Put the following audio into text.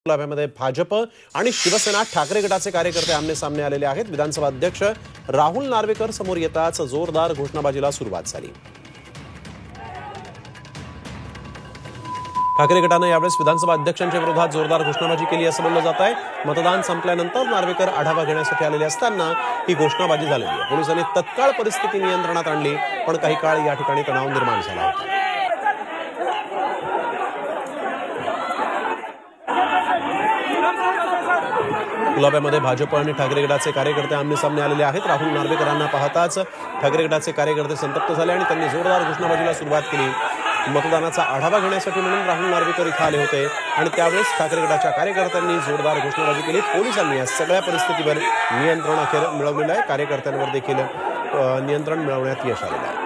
गुलाब्यामध्ये भाजप आणि शिवसेना ठाकरे गटाचे कार्यकर्ते आमने-सामने आलेले आहेत। विधानसभा अध्यक्ष राहुल नार्वेकर समोर येताच जोरदार घोषणाबाजीला सुरुवात झाली। ठाकरे गटाने यावेळेस विधानसभा अध्यक्षांच्या विरोधात जोरदार घोषणाबाजी केली असं बोललं जात आहे। मतदान संपल्यानंतर नार्वेकर आढावा घेण्यासाठी आलेले असताना ही घोषणाबाजी झाली आहे। पोलिसांनी तत्काळ परिस्थिती नियंत्रणात आणली, पण काही काळ या ठिकाणी तणाव निर्माण झाला होता। गुलाब्यामध्ये भाजप आणि ठाकरे गटाचे कार्यकर्ते आमने-सामने आलेले आहेत। राहुल नार्वेकरांना पाहताच ठाकरे गटाचे कार्यकर्ते संतप्त झाले आणि त्यांनी जोरदार घोषणाबाजीला सुरुवात केली। मतदानाचा आढावा घेण्यासाठी म्हणून राहुल नार्वेकर इथे आले होते आणि त्यावेळेस ठाकरे गटाच्या कार्यकर्त्यांनी जोरदार घोषणाबाजी केली। पोलिसांनी या सगळ्या परिस्थितीवर नियंत्रण अखेर मिळवलेलं आहे। कार्यकर्त्यांवर देखील नियंत्रण मिळवण्यात यश आलेलं आहे।